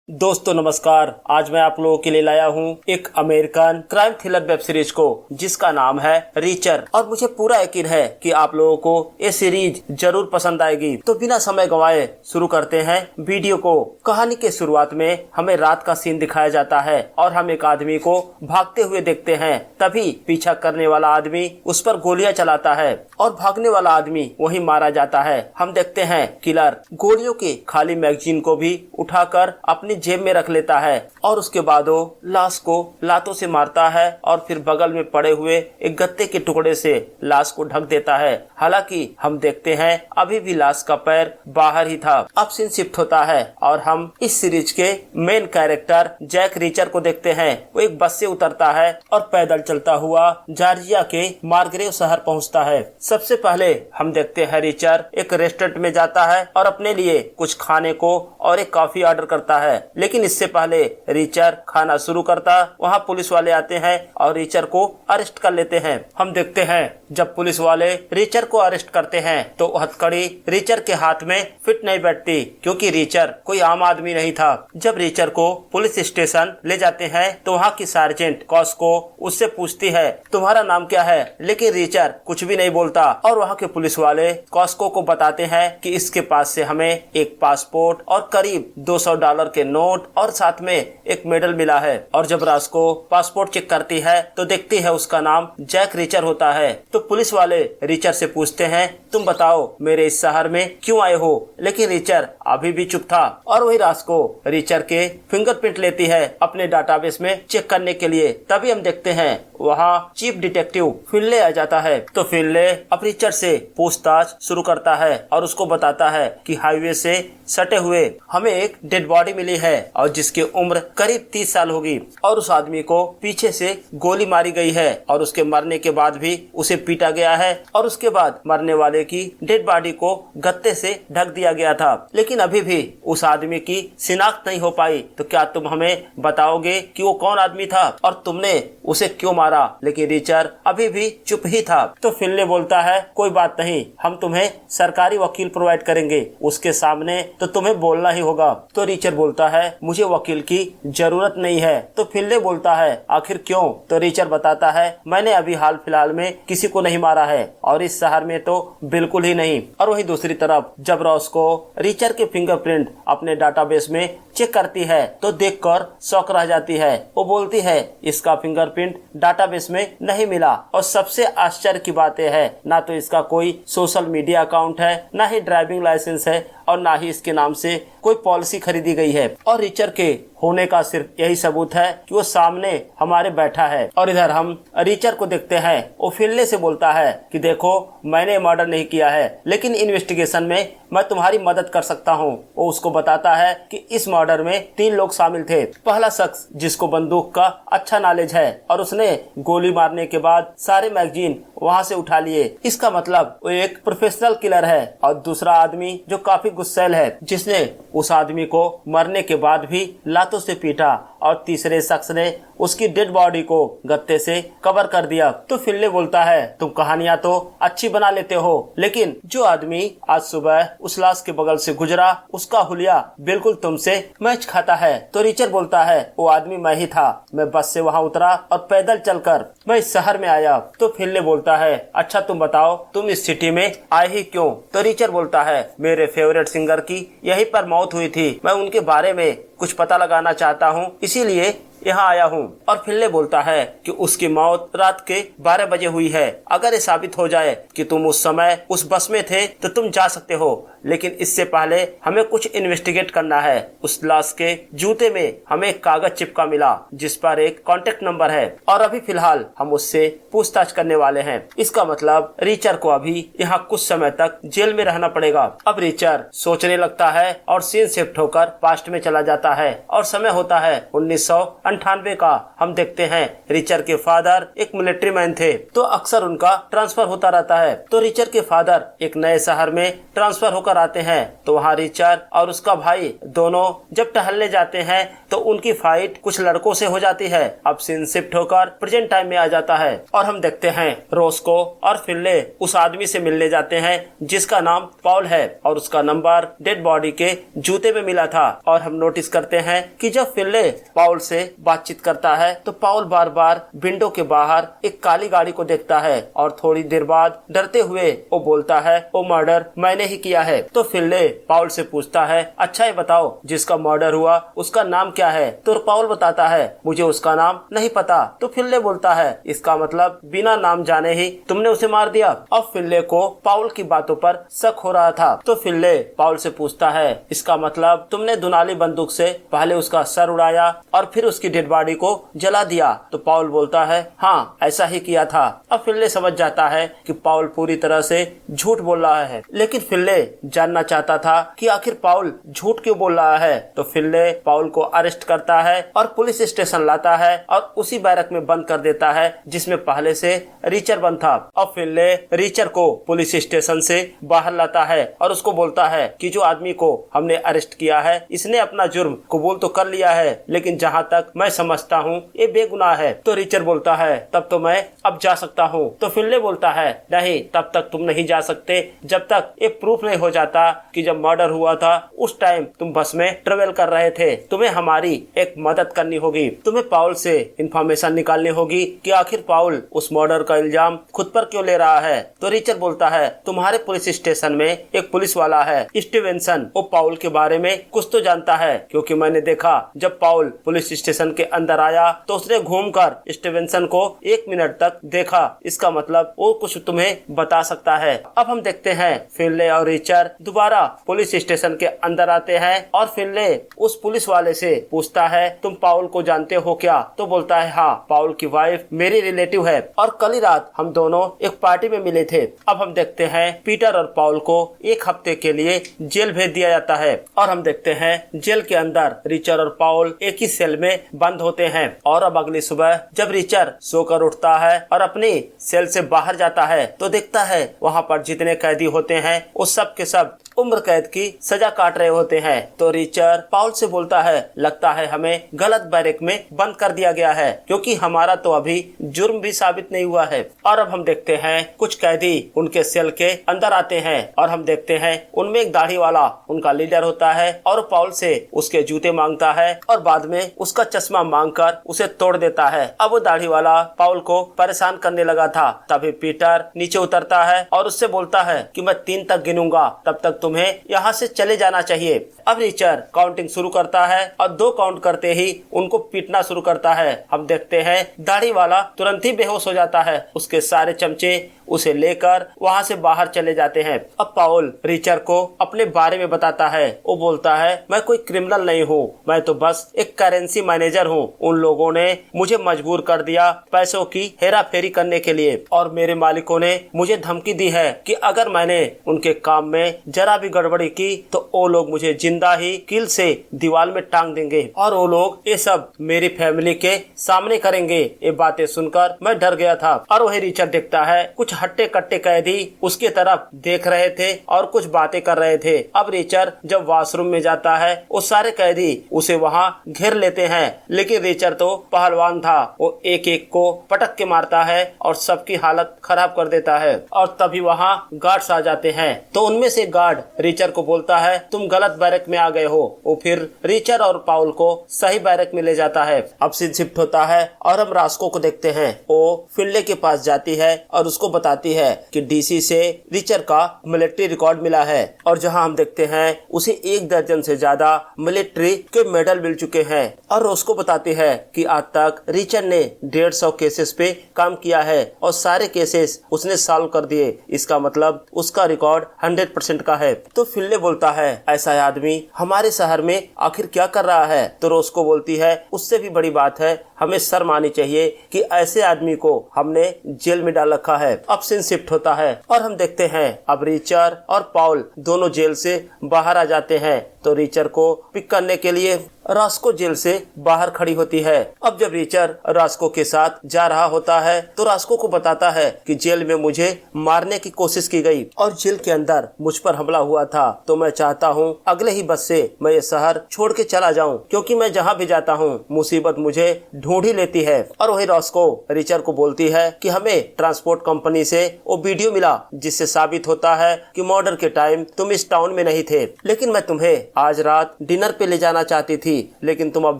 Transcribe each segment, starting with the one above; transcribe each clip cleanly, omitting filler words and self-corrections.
दोस्तों नमस्कार। आज मैं आप लोगों के लिए लाया हूँ एक American crime thriller web series को जिसका नाम है रीचर। और मुझे पूरा यकीन है कि आप लोगों को ये सीरीज जरूर पसंद आएगी। तो बिना समय गंवाए शुरू करते हैं वीडियो को। कहानी के शुरुआत में हमें रात का सीन दिखाया जाता है और हम एक आदमी को भागते हुए देखते हैं। तभी पीछा करने वाला आदमी उस पर गोलियां चलाता है और भागने वाला आदमी वहीं मारा जाता है। हम देखते हैं किलर गोलियों की खाली मैगजीन को भी उठाकर अपनी जेब में रख लेता है और उसके बाद वो लाश को लातों से मारता है और फिर बगल में पड़े हुए एक गत्ते के टुकड़े से लाश को ढक देता है। हालांकि हम देखते हैं अभी भी लाश का पैर बाहर ही था। अब सीन शिफ्ट होता है और हम इस सीरीज के मेन कैरेक्टर जैक रीचर को देखते हैं। वो एक बस से उतरता है और पैदल चलता हुआ जॉर्जिया के मार्ग्रेव शहर पहुंचता है। सबसे पहले हम देखते हैं रीचर एक रेस्टोरेंट में जाता है और अपने लिए कुछ खाने को और एक कॉफी ऑर्डर करता है। लेकिन इससे पहले रीचर खाना शुरू करता वहाँ पुलिस वाले आते हैं और रीचर को अरेस्ट कर लेते हैं। हम देखते हैं जब पुलिस वाले रीचर को अरेस्ट करते हैं तो हथकड़ी रीचर के हाथ में फिट नहीं बैठती, क्योंकि रीचर कोई आम आदमी नहीं था। जब रीचर को पुलिस स्टेशन ले जाते हैं तो वहाँ की सार्जेंट कॉस्को उससे पूछती है तुम्हारा नाम क्या है, लेकिन रीचर कुछ भी नहीं बोलता। और वहाँ के पुलिस वाले कॉस्को को बताते हैं कि इसके पास से हमें एक पासपोर्ट और करीब $200 के नोट और साथ में एक मेडल मिला है। और जब रास्को पासपोर्ट चेक करती है तो देखती है उसका नाम जैक रीचर होता है। तो पुलिस वाले रीचर से पूछते हैं तुम बताओ मेरे इस शहर में क्यों आए हो, लेकिन रीचर अभी भी चुप था। और वही रास्को रीचर के फिंगरप्रिंट लेती है अपने डाटाबेस में चेक करने के लिए। तभी हम देखते हैं वहाँ चीफ डिटेक्टिव फिनले आ जाता है। तो फिनले अब रीचर से पूछताछ शुरू करता है और उसको बताता है कि हाईवे से सटे हुए हमें एक डेड बॉडी मिली है और जिसकी उम्र करीब 30 साल होगी और उस आदमी को पीछे से गोली मारी गई है और उसके मरने के बाद भी उसे पीटा गया है और उसके बाद मरने वाले की डेड बॉडी को गत्ते से ढक दिया गया था। लेकिन अभी भी उस आदमी की शिनाख्त नहीं हो पाई। तो क्या तुम हमें बताओगे कि वो कौन आदमी था और तुमने उसे क्यों मारा? लेकिन रीचर अभी भी चुप ही था। तो फिनले बोलता है कोई बात नहीं, हम तुम्हें सरकारी वकील प्रोवाइड करेंगे, उसके सामने तो तुम्हें बोलना ही होगा। तो रीचर बोलता है मुझे वकील की जरूरत नहीं है। तो फिनले बोलता है आखिर क्यों? तो रीचर बताता है मैंने अभी हाल फिलहाल में किसी को नहीं मारा है और इस शहर में तो बिल्कुल ही नहीं। और वहीं दूसरी तरफ जब रॉस्को रीचर के फिंगरप्रिंट अपने डाटाबेस में चेक करती है तो देखकर शॉक रह जाती है। वो बोलती है इसका फिंगरप्रिंट डाटाबेस में नहीं मिला और सबसे आश्चर्य की बात यह है ना तो इसका कोई सोशल मीडिया अकाउंट है, ना ही ड्राइविंग लाइसेंस है और ना ही इसके नाम से कोई पॉलिसी खरीदी गई है। और रीचर के होने का सिर्फ यही सबूत है कि वो सामने हमारे बैठा है। और इधर हम रीचर को देखते हैं। वो फिनले से बोलता है कि देखो मैंने मर्डर नहीं किया है, लेकिन इन्वेस्टिगेशन में मैं तुम्हारी मदद कर सकता हूँ। वो उसको बताता है कि इस मर्डर में 3 लोग शामिल थे। पहला शख्स जिसको बंदूक का अच्छा नॉलेज है और उसने गोली मारने के बाद सारे मैगजीन वहाँ से उठा लिए, इसका मतलब वो एक प्रोफेशनल किलर है। और दूसरा आदमी जो काफी गुस्सैल है जिसने उस आदमी को मरने के बाद भी लातों से पीटा। और तीसरे शख्स ने उसकी डेड बॉडी को गत्ते से कवर कर दिया। तो फिनले बोलता है तुम कहानियां तो अच्छी बना लेते हो, लेकिन जो आदमी आज सुबह उस लाश के बगल से गुजरा उसका हुलिया बिल्कुल तुमसे मैच खाता है। तो रीचर बोलता है वो आदमी मैं ही था, मैं बस से वहाँ उतरा और पैदल चलकर मैं इस शहर में आया। तो फिनले बोलता है अच्छा तुम बताओ तुम इस सिटी में आए ही क्यों? तो रीचर बोलता है मेरे फेवरेट सिंगर की यहीं पर मौत हुई थी, मैं उनके बारे में कुछ पता लगाना चाहता हूँ, इसीलिए यहाँ आया हूँ। और फिनले बोलता है कि उसकी मौत रात के 12 बजे हुई है। अगर ये साबित हो जाए कि तुम उस समय उस बस में थे तो तुम जा सकते हो, लेकिन इससे पहले हमें कुछ इन्वेस्टिगेट करना है। उस लाश के जूते में हमें एक कागज चिपका मिला जिस पर एक कॉन्टेक्ट नंबर है और अभी फिलहाल हम उससे पूछताछ करने वाले हैं। इसका मतलब रीचर को अभी यहाँ कुछ समय तक जेल में रहना पड़ेगा। अब रीचर सोचने लगता है और सीन शिफ्ट होकर पास्ट में चला जाता है और समय होता है 1998 98 का हम देखते हैं रिचर के फादर एक मिलिट्री मैन थे, तो अक्सर उनका ट्रांसफर होता रहता है। तो रिचर के फादर एक नए शहर में ट्रांसफर होकर आते हैं, तो वहाँ रिचर और उसका भाई दोनों जब टहलने जाते हैं तो उनकी फाइट कुछ लड़कों से हो जाती है। अब सीन शिफ्ट होकर प्रेजेंट टाइम में आ जाता है और हम देखते हैं रोस्को और फिनले उस आदमी से मिलने जाते हैं जिसका नाम पॉल है और उसका नंबर डेड बॉडी के जूते में मिला था। और हम नोटिस करते हैं कि जब फिनले पॉल से बातचीत करता है तो पॉल बार बार विंडो के बाहर एक काली गाड़ी को देखता है और थोड़ी देर बाद डरते हुए वो बोलता है वो मर्डर मैंने ही किया है। तो फिनले पॉल से पूछता है अच्छा ये बताओ जिसका मर्डर हुआ उसका नाम क्या है? तो पॉल बताता है मुझे उसका नाम नहीं पता। तो फिनले बोलता है इसका मतलब बिना नाम जाने ही तुमने उसे मार दिया। अब फिनले को पॉल की बातों पर शक हो रहा था, तो फिनले पॉल से पूछता है इसका मतलब तुमने दुनाली बंदूक से पहले उसका सर उड़ाया और फिर उसकी डेड बॉडी को जला दिया? तो पॉल बोलता है हाँ ऐसा ही किया था। अब फिनले समझ जाता है कि पॉल पूरी तरह से झूठ बोल रहा है, लेकिन फिनले जानना चाहता था कि आखिर पॉल झूठ क्यों बोल रहा है। तो फिनले पॉल को अरेस्ट करता है और पुलिस स्टेशन लाता है और उसी बैरक में बंद कर देता है जिसमें पहले से रिचर बंद था। अब फिनले रिचर को पुलिस स्टेशन से बाहर लाता है और उसको बोलता है कि जो आदमी को हमने अरेस्ट किया है इसने अपना जुर्म कबूल तो कर लिया है, लेकिन जहाँ तक मैं समझता हूँ ये बेगुनाह है। तो रिचर बोलता है तब तो मैं अब जा सकता हूँ। तो फिनले बोलता है नहीं, तब तक तुम नहीं जा सकते जब तक ये प्रूफ नहीं हो जाता कि जब मर्डर हुआ था उस टाइम तुम बस में ट्रेवल कर रहे थे। तुम्हें हमारी एक मदद करनी होगी, तुम्हें पाउल से इंफॉर्मेशन निकालनी होगी कि आखिर पाउल उस मर्डर का इल्जाम खुद पर क्यों ले रहा है। तो रिचर बोलता है तुम्हारे पुलिस स्टेशन में एक पुलिस वाला है स्टीवेंसन, वो पाउल के बारे में कुछ तो जानता है, क्योंकि मैंने देखा जब पाउल पुलिस स्टेशन के अंदर आया तो उसने घूमकर स्टीवेंसन को 1 मिनट तक देखा, इसका मतलब वो कुछ तुम्हें बता सकता है। अब हम देखते हैं फिनले और रिचर दोबारा पुलिस स्टेशन के अंदर आते हैं और फिनले उस पुलिस वाले से पूछता है तुम पाउल को जानते हो क्या? तो बोलता है हाँ, पाउल की वाइफ मेरी रिलेटिव है और कल ही रात हम दोनों एक पार्टी में मिले थे। अब हम देखते हैं पीटर और पाउल को 1 हफ्ते के लिए जेल भेज दिया जाता है और हम देखते हैं जेल के अंदर रिचर और पाउल एक ही सेल में बंद होते हैं। और अब अगली सुबह जब रिचर सोकर उठता है और अपनी सेल से बाहर जाता है तो देखता है वहाँ पर जितने कैदी होते हैं वो सब के सब उम्र कैद की सजा काट रहे होते हैं। तो रिचर पाउल से बोलता है लगता है हमें गलत बैरक में बंद कर दिया गया है, क्योंकि हमारा तो अभी जुर्म भी साबित नहीं हुआ है। और अब हम देखते हैं कुछ कैदी उनके सेल के अंदर आते हैं और हम देखते हैं उनमें एक दाढ़ी वाला उनका लीडर होता है और पाउल से उसके जूते मांगता है और बाद में उसका चश्मा मांगकर उसे तोड़ देता है। अब वो दाढ़ी वाला पाउल को परेशान करने लगा था, तभी पीटर नीचे उतरता है और उससे बोलता है कि मैं 3 तक गिनूंगा, तब तक तुम्हें यहाँ से चले जाना चाहिए। अब रिचर काउंटिंग शुरू करता है और 2 काउंट करते ही उनको पीटना शुरू करता है। हम देखते हैं दाढ़ी वाला तुरंत ही बेहोश हो जाता है, उसके सारे चमचे उसे लेकर वहाँ से बाहर चले जाते हैं। अब पाउल रिचर को अपने बारे में बताता है, वो बोलता है मैं कोई क्रिमिनल नहीं हूँ, मैं तो बस एक करेंसी मैनेजर हूँ। उन लोगों ने मुझे मजबूर कर दिया पैसों की हेरा फेरी करने के लिए और मेरे मालिकों ने मुझे धमकी दी है कि अगर मैंने उनके काम में जरा भी गड़बड़ी की तो वो लोग मुझे जिंदा ही कील से दीवार में टांग देंगे और वो लोग ये सब मेरी फैमिली के सामने करेंगे। ये बातें सुनकर मैं डर गया था और वही रिचर देखता है कुछ हट्टे कट्टे कैदी उसके तरफ देख रहे थे और कुछ बातें कर रहे थे। अब रिचर जब वॉशरूम में जाता है वो सारे कैदी उसे वहाँ घेर लेते हैं, लेकिन रिचर तो पहलवान था, वो एक एक को पटक के मारता है और सबकी हालत खराब कर देता है। और तभी वहाँ गार्ड्स आ जाते हैं, तो उनमें से गार्ड रिचर को बोलता है तुम गलत बैरक में आ गए हो। वो फिर रिचर और पाउल को सही बैरक में ले जाता है। अब सीन शिफ्ट होता है और हम रास्को को देखते हैं, वो फिनले के पास जाती है और उसको बताती है कि डीसी से रिचर का मिलिट्री रिकॉर्ड मिला है और जहां हम देखते हैं उसे 1 दर्जन से ज्यादा मिलिट्री के मेडल मिल चुके हैं। और उसको बताती है कि आज तक रिचर ने 150 केसेस पे काम किया है और सारे केसेस उसने सॉल्व कर दिए, इसका मतलब उसका रिकॉर्ड 100% का है। तो फिनले बोलता है ऐसा आदमी हमारे शहर में आखिर क्या कर रहा है? तो रोस्को बोलती है उससे भी बड़ी बात है, हमें शर्म आनी चाहिए कि ऐसे आदमी को हमने जेल में डाल रखा है। अब सीन शिफ्ट होता है और हम देखते हैं अब रिचर और पाउल दोनों जेल से बाहर आ जाते हैं तो रिचर को पिक करने के लिए रॉस्को जेल से बाहर खड़ी होती है। अब जब रिचर रॉस्को के साथ जा रहा होता है तो रॉस्को को बताता है कि जेल में मुझे मारने की कोशिश की गई और जेल के अंदर मुझ पर हमला हुआ था, तो मैं चाहता हूँ अगले ही बस से मैं ये शहर छोड़ के चला जाऊँ, क्योंकि मैं जहाँ भी जाता हूँ मुसीबत मुझे ढूंढ ही लेती है। और वही रॉस्को रिचर को बोलती है कि हमें ट्रांसपोर्ट कंपनी से वो वीडियो मिला जिससे साबित होता है कि मर्डर के टाइम तुम इस टाउन में नहीं थे, लेकिन मैं तुम्हें आज रात डिनर पे ले जाना चाहती थी, लेकिन तुम अब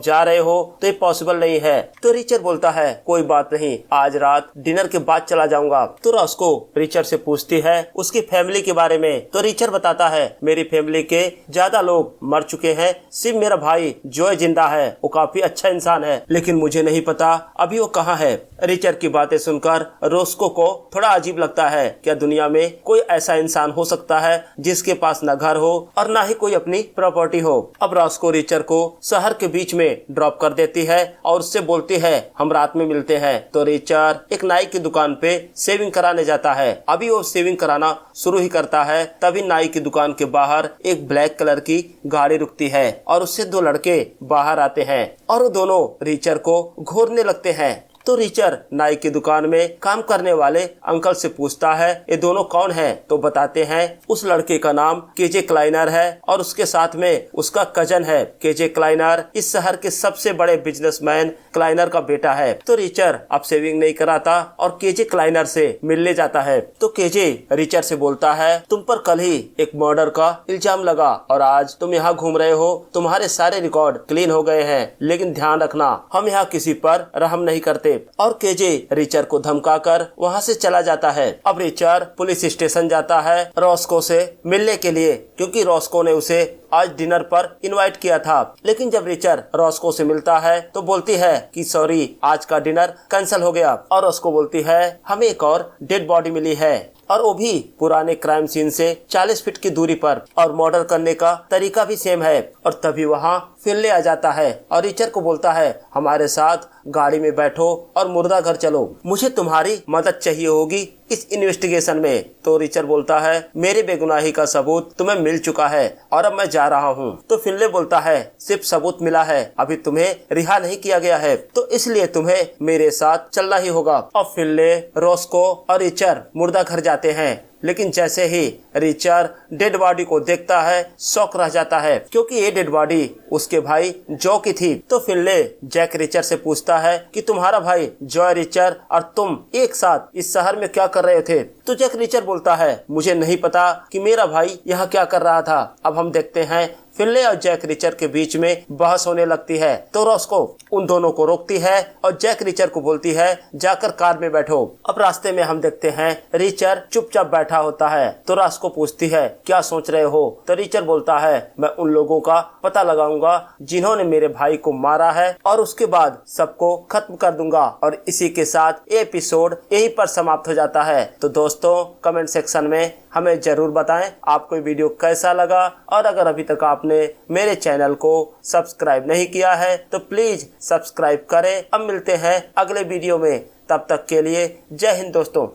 जा रहे हो तो ये पॉसिबल नहीं है। तो रिचर बोलता है कोई बात नहीं, आज रात डिनर के बाद चला जाऊंगा। तो रॉस्को रिचर से पूछती है उसकी फैमिली के बारे में। तो रिचर बताता है मेरी फैमिली के ज्यादा लोग मर चुके हैं, सिर्फ मेरा भाई जॉय जिंदा है, वो काफी अच्छा इंसान है, लेकिन मुझे नहीं पता अभी वो कहाँ है। रिचर की बातें सुनकर रॉस्को को थोड़ा अजीब लगता है, क्या दुनिया में कोई ऐसा इंसान हो सकता है जिसके पास न घर हो और न ही कोई अपनी प्रॉपर्टी हो। अब रॉस्को रिचर को शहर के बीच में ड्रॉप कर देती है और उससे बोलती है हम रात में मिलते हैं। तो रिचर एक नाई की दुकान पे शेविंग कराने जाता है। अभी वो शेविंग कराना शुरू ही करता है, तभी नाई की दुकान के बाहर एक ब्लैक कलर की गाड़ी रुकती है और उससे दो लड़के बाहर आते हैं और वो दोनों रिचर को घूरने लगते हैं। तो रिचर नाई की दुकान में काम करने वाले अंकल से पूछता है ये दोनों कौन हैं? तो बताते हैं उस लड़के का नाम केजे क्लाइनर है और उसके साथ में उसका कजन है। केजे क्लाइनर इस शहर के सबसे बड़े बिजनेसमैन क्लाइनर का बेटा है। तो रिचर अब सेविंग नहीं कराता और केजे क्लाइनर से मिलने जाता है। तो केजे रिचर से बोलता है तुम पर कल ही एक मर्डर का इल्जाम लगा और आज तुम यहाँ घूम रहे हो, तुम्हारे सारे रिकॉर्ड क्लीन हो गए हैं, लेकिन ध्यान रखना हम यहाँ किसी पर रहम नहीं करते। और केजे रिचर को धमकाकर वहाँ से चला जाता है। अब रिचर पुलिस स्टेशन जाता है रॉस्को से मिलने के लिए, क्योंकि रॉस्को ने उसे आज डिनर पर इनवाइट किया था। लेकिन जब रिचर रॉस्को से मिलता है तो बोलती है कि सॉरी आज का डिनर कैंसिल हो गया। और रॉस्को बोलती है हमें एक और डेड बॉडी मिली है और वो भी पुराने क्राइम सीन से 40 फीट की दूरी पर, और मर्डर करने का तरीका भी सेम है। और तभी वहाँ फिनले आ जाता है और रिचर को बोलता है हमारे साथ गाड़ी में बैठो और मुर्दा घर चलो, मुझे तुम्हारी मदद चाहिए होगी इस इन्वेस्टिगेशन में। तो रिचर बोलता है मेरे बेगुनाही का सबूत तुम्हें मिल चुका है और अब मैं जा रहा हूँ। तो फिनले बोलता है सिर्फ सबूत मिला है, अभी तुम्हें रिहा नहीं किया गया है, तो इसलिए तुम्हें मेरे साथ चलना ही होगा। और फिनले, रॉस्को और रिचर मुर्दा घर जाते हैं, लेकिन जैसे ही रिचर डेड बॉडी को देखता है शॉक रह जाता है, क्योंकि ये डेड बॉडी उसके भाई जॉ की थी। तो फिनले जैक रिचर से पूछता है कि तुम्हारा भाई जॉय रिचर और तुम एक साथ इस शहर में क्या कर रहे थे? तो जैक रिचर बोलता है मुझे नहीं पता कि मेरा भाई यहाँ क्या कर रहा था। अब हम देखते हैं फिनले और जैक रिचर के बीच में बहस होने लगती है। तो रॉस्को उन दोनों को रोकती है और जैक रिचर को बोलती है जाकर कार में बैठो। अब रास्ते में हम देखते हैं रिचर चुपचाप बैठा होता है। तो रॉस्को पूछती है क्या सोच रहे हो? तो रिचर बोलता है मैं उन लोगों का पता लगाऊंगा जिन्होंने मेरे भाई को मारा है और उसके बाद सबको खत्म कर दूंगा। और इसी के साथ ये एपिसोड यहीं पर समाप्त हो जाता है। तो दोस्तों कमेंट सेक्शन में हमें जरूर बताएं आपको ये वीडियो कैसा लगा, और अगर अभी तक आपने मेरे चैनल को सब्सक्राइब नहीं किया है तो प्लीज सब्सक्राइब करें। अब मिलते हैं अगले वीडियो में, तब तक के लिए जय हिंद दोस्तों।